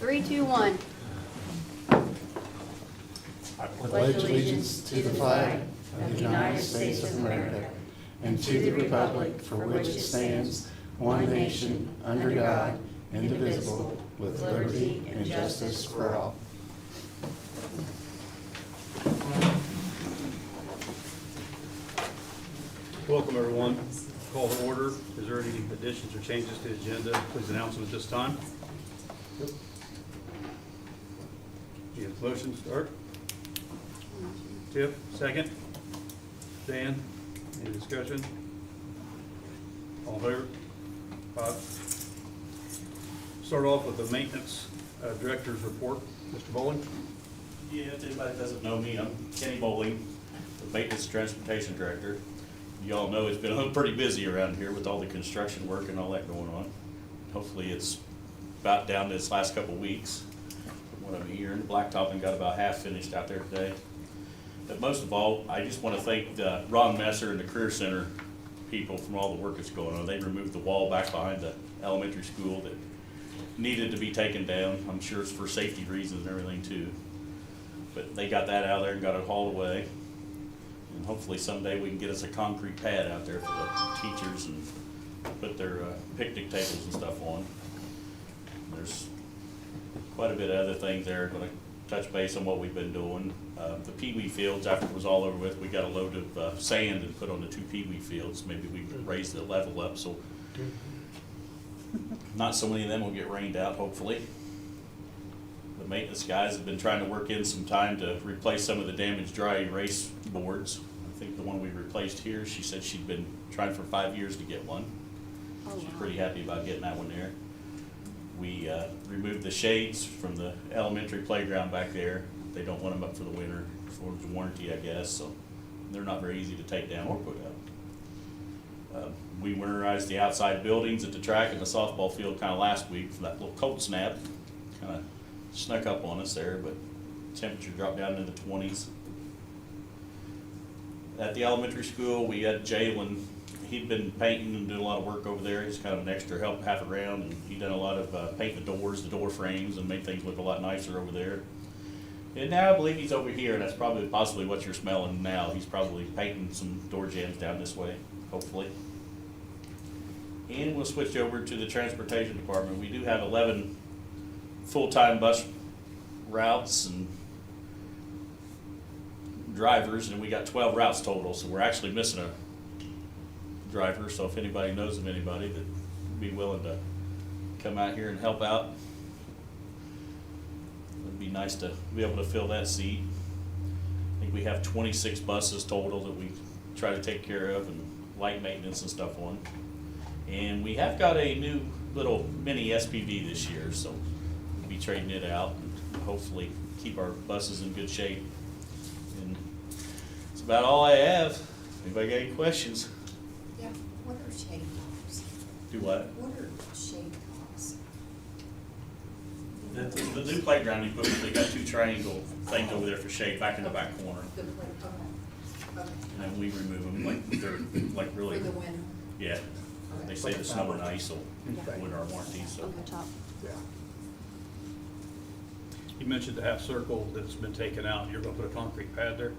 3, 2, 1. I pledge allegiance to the flag of the United States of America and to the republic for which it stands, one nation, under God, indivisible, with liberty and justice for all. Welcome, everyone. Call to order. Is there any additions or changes to the agenda? Please announce them at this time. You have a motion to start? Tip, second. Dan, any discussion? All in favor? 5. Start off with the maintenance director's report. Mr. Bowling? Yeah, if anybody doesn't know me, I'm Kenny Bowling, the maintenance transportation director. You all know it's been pretty busy around here with all the construction work and all that going on. Hopefully it's about down this last couple of weeks from what I'm hearing. Blacktopping got about half finished out there today. But most of all, I just want to thank Ron Messer and the Career Center people from all the work that's going on. They removed the wall back behind the elementary school that needed to be taken down. I'm sure it's for safety reasons and everything too. But they got that out of there and got it hauled away. And hopefully someday we can get us a concrete pad out there for the teachers and put their picnic tables and stuff on. There's quite a bit of other things there. Going to touch base on what we've been doing. The Pee-wee fields, after it was all over with, we got a load of sand and put on the 2 Pee-wee fields. Maybe we can raise the level up so not so many of them will get rained out, hopefully. The maintenance guys have been trying to work in some time to replace some of the damaged dry erase boards. I think the one we replaced here, she said she'd been trying for 5 years to get one. She's pretty happy about getting that one there. We removed the shades from the elementary playground back there. They don't want them up for the winter, for the warranty, I guess, so they're not very easy to take down or put up. We winterized the outside buildings at the track and the softball field kind of last week for that little cold snap. Kind of snuck up on us there, but temperature dropped down into the 20s. At the elementary school, we had Jalen. He'd been painting and doing a lot of work over there. He's kind of an extra help half around, and he done a lot of painting the doors, the door frames, and made things look a lot nicer over there. And now I believe he's over here, and that's probably possibly what you're smelling now. He's probably painting some door jambs down this way, hopefully. And we'll switch over to the transportation department. We do have 11 full-time bus routes and drivers, and we got 12 routes total, so we're actually missing a driver. So if anybody knows of anybody that would be willing to come out here and help out, it'd be nice to be able to fill that seat. I think we have 26 buses total that we try to take care of and light maintenance and stuff on. And we have got a new little mini SPV this year, so we'll be trading it out and hopefully keep our buses in good shape. And that's about all I have. Anybody got any questions? Yeah, what are shade cars? Do what? What are shade cars? The new playground equipment, they got 2 triangle things over there for shade back in the back corner. The play, okay. Okay. And then we remove them like they're like really, For the winter. yeah. They say the snow and ice will win our warranty, so. On the top. Yeah. You mentioned the half circle that's been taken out. You're going to put a concrete pad there?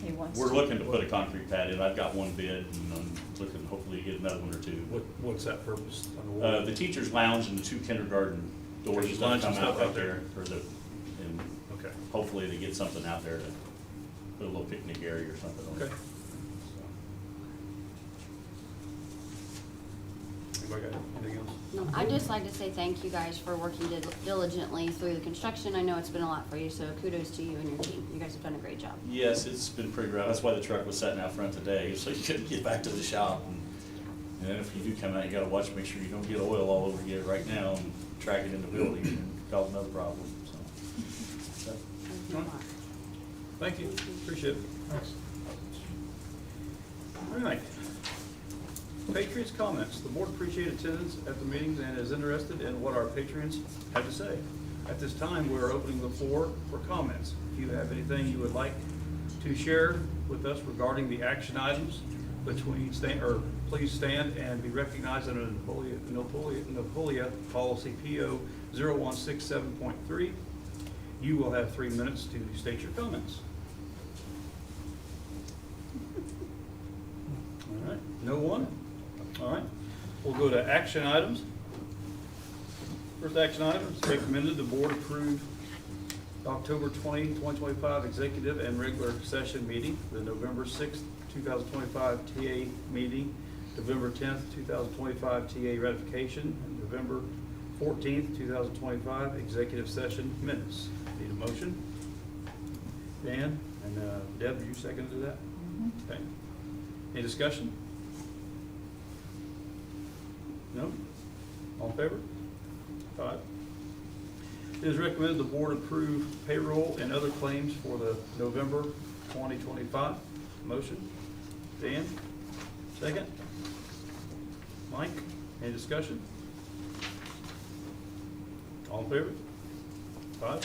He wants We're to. looking to put a concrete pad in. I've got one bid, and I'm looking hopefully to get another one or 2. What's that purpose? On the wall? The teacher's lounge and the 2 kindergarten doors Teacher's that lounge come and out stuff right out there. there, and Okay. hopefully to get something out there to put a little picnic area or something on. Okay. Anybody got anything else? No, I'd just like to say thank you guys for working diligently through the construction. I know it's been a lot for you, so kudos to you and your team. You guys have done a great job. Yes, it's been pretty rough. That's why the truck was sitting out front today, so you couldn't get back to the shop. And then if you do come out, you gotta watch, make sure you don't get oil all over you right now and track it in the building and cause another problem, so. Thank you a lot. Thank you. Appreciate it. Thanks. All right. Patriots comments. The board appreciates attendance at the meetings and is interested in what our patrons have to say. At this time, we're opening the floor for comments. If you have anything you would like to share with us regarding the action items between please stand and be recognized under Napoleon Policy PO 0167.3. You will have 3 minutes to state your comments. All right, no one? All right, we'll go to action items. First action item, it's recommended the board approve October 20, 2025 executive and regular session meeting, the November 6th, 2025 TA meeting, November 10th, 2025 TA ratification, and November 14th, 2025 executive session minutes. Need a motion? Dan and Deb, you seconded that? Okay. Any discussion? No? All in favor? 5. It is recommended the board approve payroll and other claims for the November 2025. Motion? Dan? Second? Mike? Any discussion? All in favor? 5.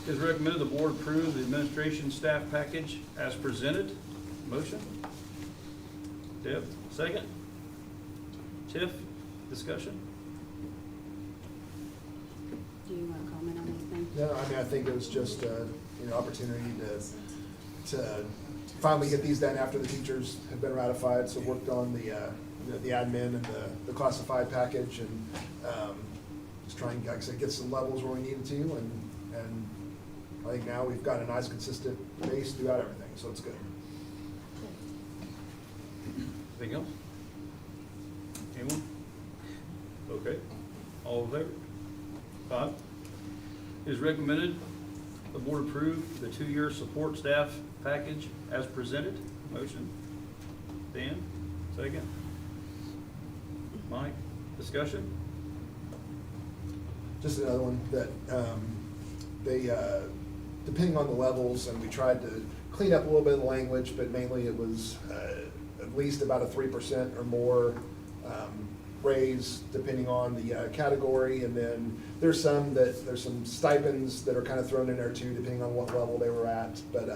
It is recommended the board approve the administration staff package as presented. Motion? Deb? Second? Tiff? Discussion? Do you want to comment on anything? No, I mean, I think it was just opportunity to finally get these done after the teachers have been ratified. So worked on the admin and the classified package, and just trying, like I said, get some levels where we needed to, and I think now we've got a nice consistent base throughout everything, so it's good. Anything else? Anyone? Okay. All in favor? 5. It is recommended the board approve the 2-year support staff package as presented. Motion. Dan, second. Mike, discussion? Just another one that they, depending on the levels, and we tried to clean up a little bit of the language, but mainly it was at least about a 3% or more raise depending on the category, and then there's some stipends that are kind of thrown in there too, depending on what level they were at. But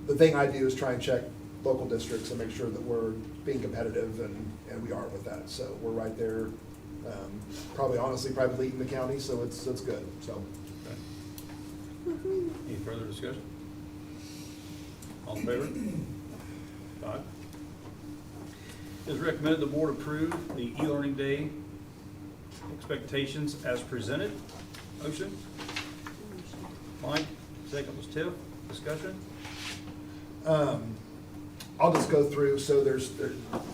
the thing I do is try and check local districts and make sure that we're being competitive, and we are with that. So we're right there, probably leading the county, so it's good. So. Okay. Any further discussion? All in favor? 5. It is recommended the board approve the e-learning day expectations as presented. Motion? Mike, second was Tiff. Discussion? I'll just go through, so they're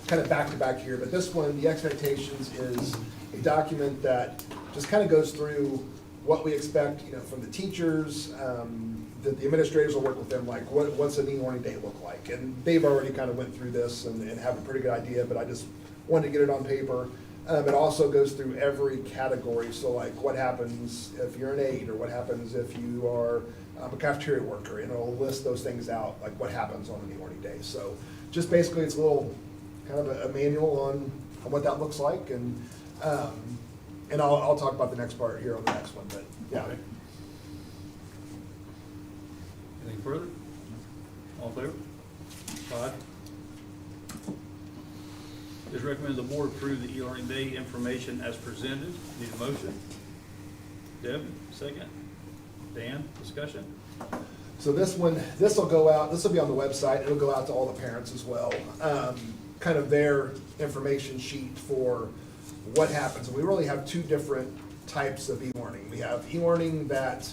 kind of back to back here, but this one, the expectations, is a document that just kind of goes through what we expect, from the teachers, that the administrators will work with them, like what's an e-learning day look like? And they've already kind of went through this and have a pretty good idea, but I just wanted to get it on paper. It also goes through every category, so like what happens if you're an aide, or what happens if you are a cafeteria worker, and it'll list those things out, like what happens on an e-learning day. So just basically it's a little kind of a manual on what that looks like, and I'll talk about the next part here on the next one, but yeah. Okay. Anything further? All in favor? 5. It is recommended the board approve the e-learning day information as presented. Need a motion? Deb, second. Dan, discussion? So this one, this will go out, this will be on the website, it'll go out to all the parents as well. Kind of their information sheet for what happens. And we really have 2 different types of e-learning. We have e-learning that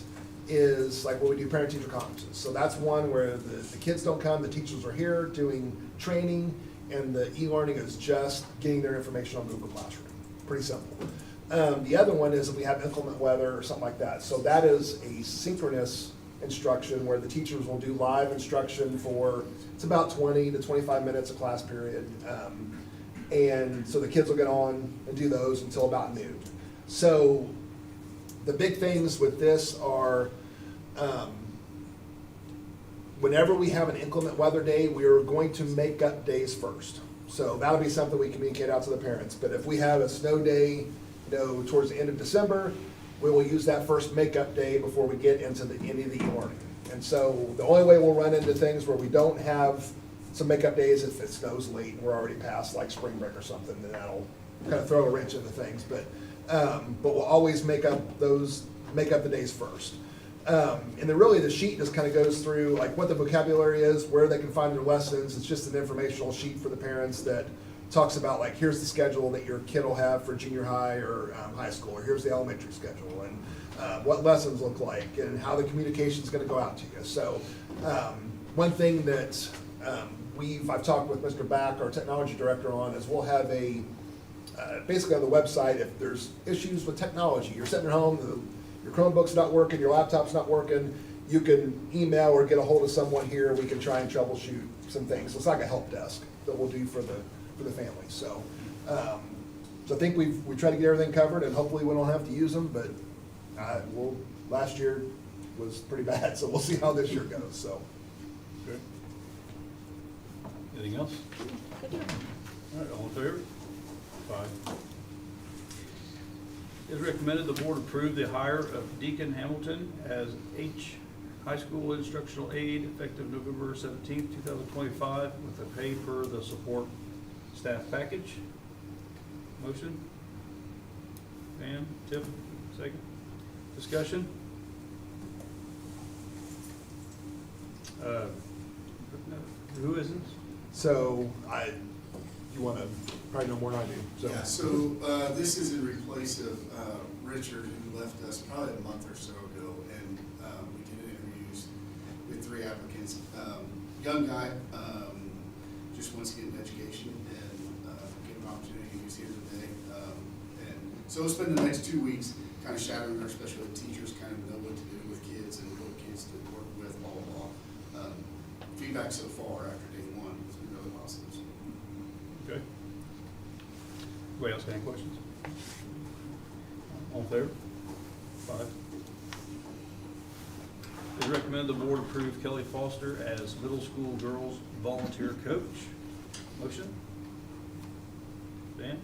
is like what we do parent-teacher conferences. So that's one where the kids don't come, the teachers are here doing training, and the e-learning is just getting their information on Google Classroom. Pretty simple. The other one is that we have inclement weather or something like that. So that is a synchronous instruction where the teachers will do live instruction for, it's about 20 to 25 minutes a class period. And so the kids will get on and do those until about noon. So the big things with this are, whenever we have an inclement weather day, we are going to make up days first. So that'll be something we communicate out to the parents. But if we have a snow day, towards the end of December, we will use that first makeup day before we get into any of the e-learning. And so the only way we'll run into things where we don't have some makeup days if it snows late and we're already past like spring break or something, then that'll kind of throw a wrench into things. But we'll always make up the days first. And then really the sheet just kind of goes through like what the vocabulary is, where they can find their lessons. It's just an informational sheet for the parents that talks about like, here's the schedule that your kid will have for junior high or high school, or here's the elementary schedule, and what lessons look like, and how the communication is going to go out to you. So one thing that I've talked with Mr. Back, our technology director, on is we'll have basically on the website, if there's issues with technology, you're sitting at home, your Chromebook's not working, your laptop's not working, you can email or get a hold of someone here, we can try and troubleshoot some things. So it's like a help desk that we'll do for the family. So I think we try to get everything covered, and hopefully we don't have to use them, but last year was pretty bad, so we'll see how this year goes, so. Okay. Anything else? All right, all in favor? 5. It is recommended the board approve the hire of Deacon Hamilton as high school instructional aide effective November 17th, 2025, with a pay per the support staff package. Motion? Van, Tip, second. Discussion? Who is this? So you want to probably know more than I do. So. Yeah, so this is in replace of Richard, who left us probably a month or so ago, and we did interviews with 3 applicants. Young guy, just wants to get an education and get an opportunity. He's here today. And so we'll spend the next 2 weeks kind of shadowing our special ed teachers, kind of know what to do with kids and what kids to work with, blah, blah, blah. Feedback so far after day 1 has been really positive. Okay. Anybody else got any questions? All in favor? 5. It is recommended the board approve Kelly Foster as middle school girls volunteer coach. Motion? Dan?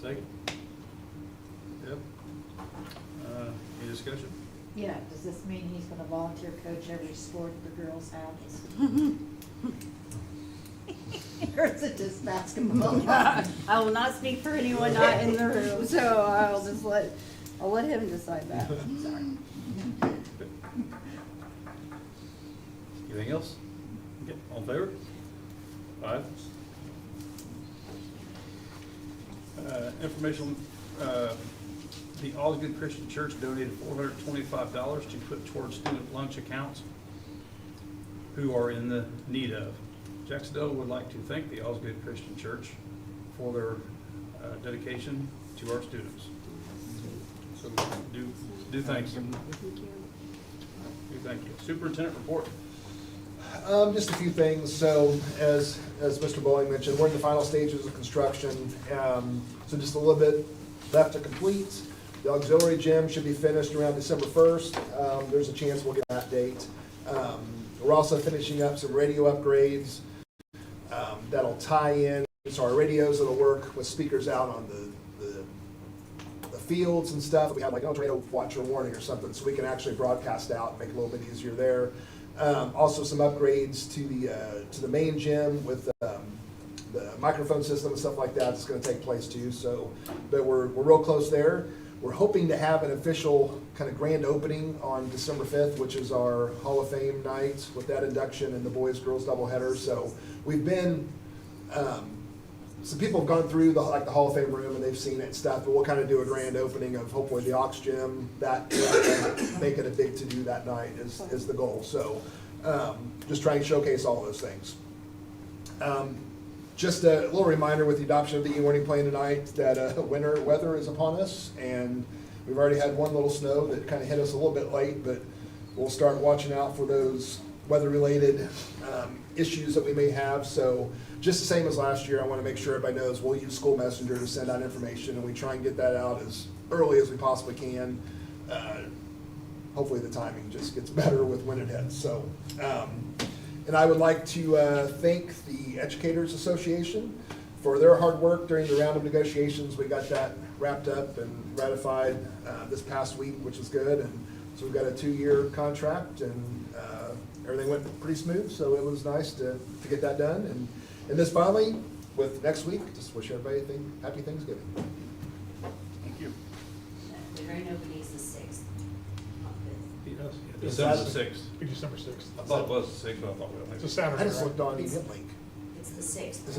Second? Yep. Any discussion? Yeah, does this mean he's gonna volunteer coach every sport the girls have? Or is it just basketball? I will not speak for anyone not in the room, so I'll let him decide that. Sorry. Anything else? Okay, all in favor? 5. Informational, the Osgood Christian Church donated $425 to put towards student lunch accounts who are in the need of. Jac-Cen-Del would like to thank the Osgood Christian Church for their dedication to our students. So do thank you. Do thank you. Superintendent report. Just a few things. So as Mr. Bowling mentioned, we're in the final stages of construction. So just a little bit left to complete. The auxiliary gym should be finished around December 1st. There's a chance we'll get that date. We're also finishing up some radio upgrades that'll tie in. So our radios that'll work with speakers out on the fields and stuff. We have like a tornado watch or warning or something, so we can actually broadcast out and make it a little bit easier there. Also some upgrades to the main gym with the microphone system and stuff like that. It's going to take place too. So, but we're real close there. We're hoping to have an official kind of grand opening on December 5th, which is our Hall of Fame night with that induction and the boys-girls doubleheader. So we've been, some people have gone through the Hall of Fame room and they've seen it and stuff, but we'll kind of do a grand opening of hopefully the Aux Gym, that make it a big to-do that night is the goal. So just trying to showcase all those things. Just a little reminder with the adoption of the e-learning plan tonight that winter weather is upon us, and we've already had one little snow that kind of hit us a little bit late, but we'll start watching out for those weather-related issues that we may have. So just the same as last year, I want to make sure everybody knows we'll use School Messenger to send out information, and we try and get that out as early as we possibly can. Hopefully the timing just gets better with when it hits. So. And I would like to thank the Educators Association for their hard work during the round of negotiations. We got that wrapped up and ratified this past week, which is good. And so we've got a 2-year contract, and everything went pretty smooth, so it was nice to get that done. And this finally, with next week, just wish everybody happy Thanksgiving. Thank you. The grand opening is the 6th, not 5th. Yes, Is December that- 6th. Be December 6th. I thought it was the 6th, but I thought It's we a Saturday, I just right? looked on EventLink. It's the 6th. Is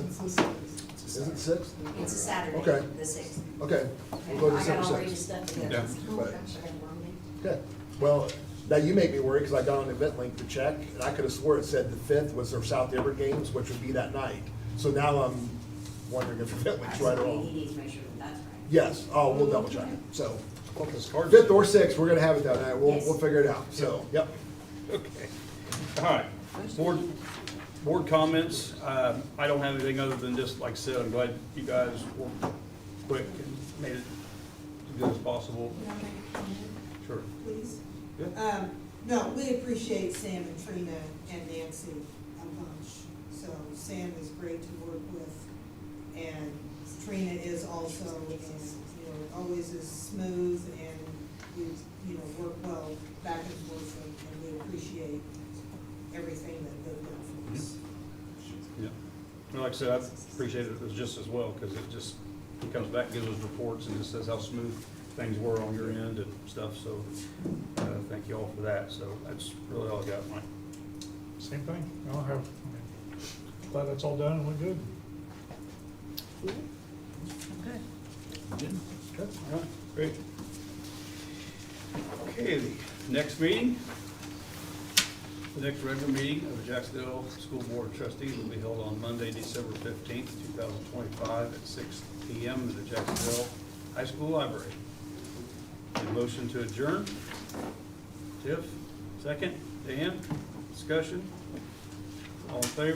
it 6? It's a Saturday, Okay. the 6th. Okay, we'll go I got December all ready 6th. stuff to Yeah. go. Oh, But- gosh, I had one meeting. Okay, well, now you make me worry, because I got on EventLink to check, and I could have swore it said the 5th was their South Denver games, which would be that night. So now I'm wondering if EventLink's right or He wrong. needs to make sure that that's right. Yes, oh, we'll double check it, so. This card 5th said- or 6th, we're gonna have it that night, we'll Yes. figure it out, so, yep. Okay. All right. Board comments. I don't have anything other than just, like I said, I'm glad you guys were quick and made it as good as possible. Can I make a comment, Sure. please? Yeah. No, we appreciate Sam and Trina and Nancy a bunch. So Sam is great to work with, and Trina is also, and, always is smooth, and you work well back and forth, and we appreciate everything that they've done for us. Yeah. Well, like I said, I appreciate it just as well, because it just, he comes back, gives us reports, and just says how smooth things were on your end and stuff, so, thank you all for that, so that's really all I got, Mike. Same thing. Glad that's all done and went good. Okay, all right, great. Okay, the next meeting, the next regular meeting of the Jac-Cen-Del School Board of Trustees will be held on Monday, December 15th, 2025 at 6 p.m. at the Jac-Cen-Del High School Library. A motion to adjourn. Tiff, second. Dan, discussion. All in favor?